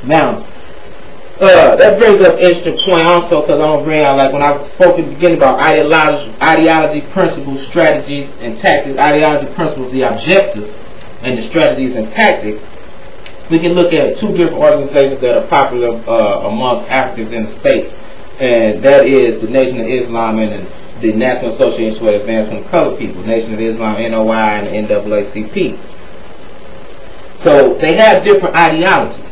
Now, that brings up an interesting point also, because I'm going to bring out, like when I spoke at the beginning about ideology, principles, strategies, and tactics. Ideology, principles, the objectives, and the strategies and tactics. We can look at two different organizations that are popular amongst Africans in the States, and that is the Nation of Islam and the National Association for the Advancement of Colored People, Nation of Islam, NOI, and the NAACP. So they have different ideologies.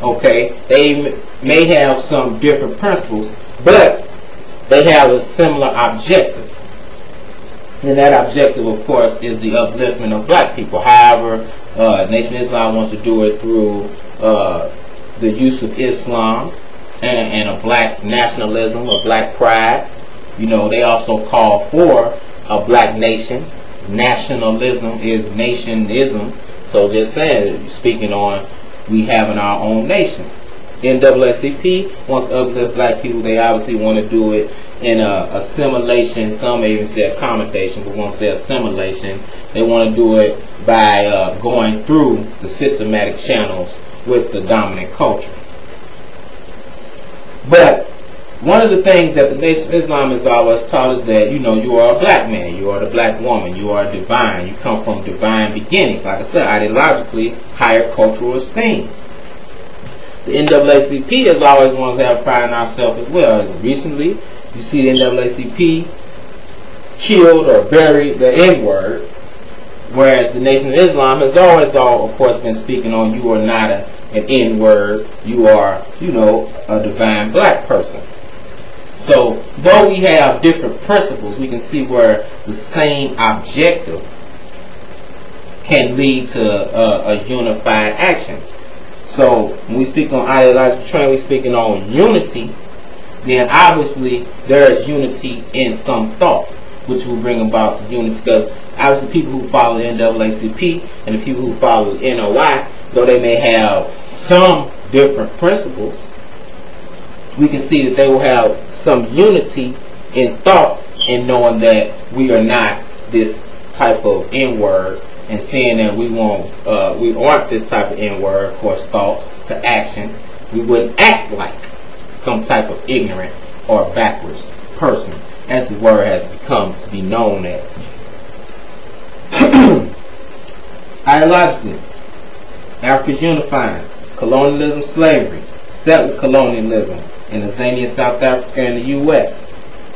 Okay, they may have some different principles, but they have a similar objective. And that objective, of course, is the upliftment of black people. However, Nation of Islam wants to do it through the use of Islam and a black nationalism, a black pride. You know, they also call for a black nation. Nationalism is nationism. So just saying, speaking on we having our own nation. NAACP wants to uplift black people. They obviously want to do it in assimilation. Some may even say accommodation, but won't say assimilation. They want to do it by going through the systematic channels with the dominant culture. But one of the things that the Nation of Islam has always taught is that, you know, you are a black man, you are the black woman, you are divine, you come from divine beginnings. Like I said, ideologically, higher cultural esteem. The NAACP has always wanted to have pride in ourselves as well. Recently, you see the NAACP killed or buried the N-word, whereas the Nation of Islam has always, of course, been speaking on you are not an N-word, you are, you know, a divine black person. So, though we have different principles, we can see where the same objective can lead to a unified action. So, when we speak on ideological training, we're speaking on unity, then obviously there is unity in some thought, which will bring about the unity, because obviously people who follow the NAACP and the people who follow the NOI, though they may have some different principles, we can see that they will have some unity in thought in knowing that we are not this type of N-word, and seeing that we aren't this type of N-word, of course, thoughts to action. We wouldn't act like some type of ignorant or backwards person, as the word has become to be known as. Ideologically, Africa's unifying, colonialism, slavery, settler colonialism in Tanzania, South Africa, and the U.S.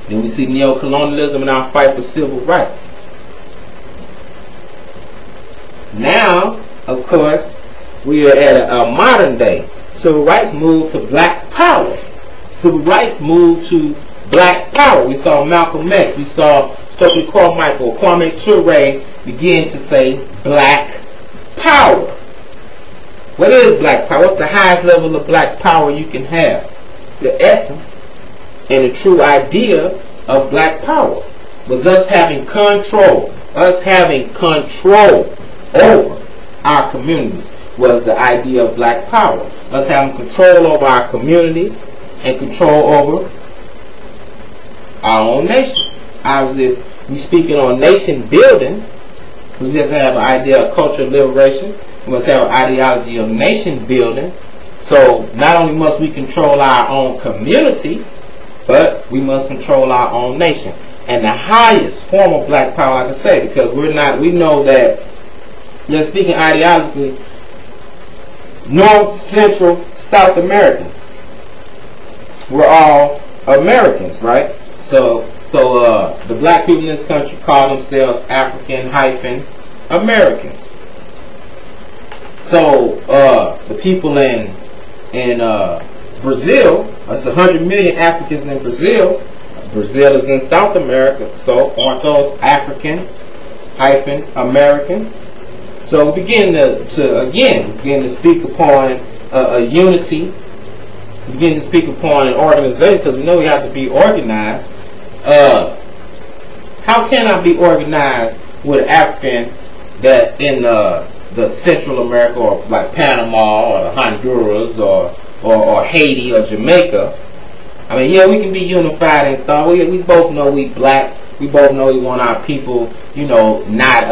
Then we see neo-colonialism in our fight for civil rights. Now, of course, we are at a modern day. Civil rights moved to black power. Civil rights moved to black power. We saw Malcolm X. We saw Stokely Carmichael, Kwame Ture begin to say black power. What is black power? What's the highest level of black power you can have? The essence and the true idea of black power was us having control. Us having control over our communities was the idea of black power. Us having control over our communities and control over our own nation. Obviously, we're speaking on nation building, because we have to have an idea of cultural liberation. We must have an ideology of nation building. So not only must we control our own communities, but we must control our own nation. And the highest form of black power, like I say, because we know that, just speaking ideologically, North, Central, South Americans, we're all Americans, right? So the black people in this country call themselves African-Americans. So the people in Brazil, that's 100 million Africans in Brazil. Brazil is in South America, so aren't those African-Americans? So we begin to speak upon a unity. We begin to speak upon an organization, because we know we have to be organized. How can I be organized with an African that's in the Central America, or like Panama or Honduras or Haiti or Jamaica? I mean, yeah, we can be unified in thought. We both know we black. We both know we want our people, you know, not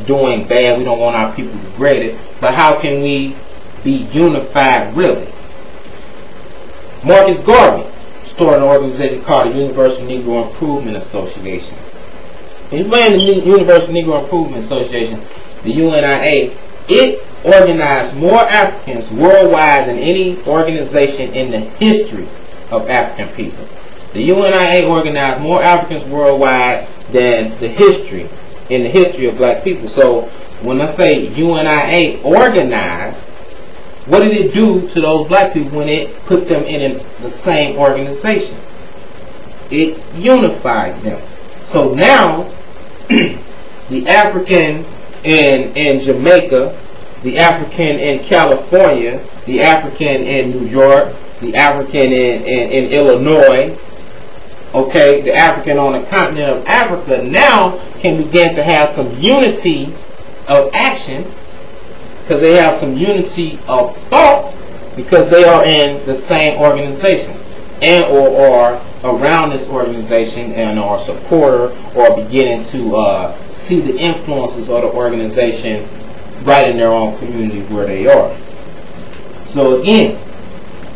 doing bad. We don't want our people degraded. But how can we be unified really? Marcus Garvey started an organization called the Universal Negro Improvement Association. He ran the Universal Negro Improvement Association, the UNIA. It organized more Africans worldwide than any organization in the history of African people. The UNIA organized more Africans worldwide than in the history of black people. So when I say UNIA organized, what did it do to those black people when it put them in the same organization? It unified them. So now, the African in Jamaica, the African in California, the African in New York, the African in Illinois, okay, the African on the continent of Africa now can begin to have some unity of action, because they have some unity of thought, because they are in the same organization and or around this organization and are supporter or beginning to see the influences of the organization right in their own community where they are. So again,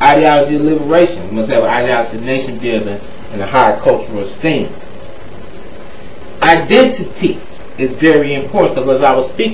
ideology of liberation. We must have an ideology of nation building and a higher cultural esteem. Identity is very important, because as I was speaking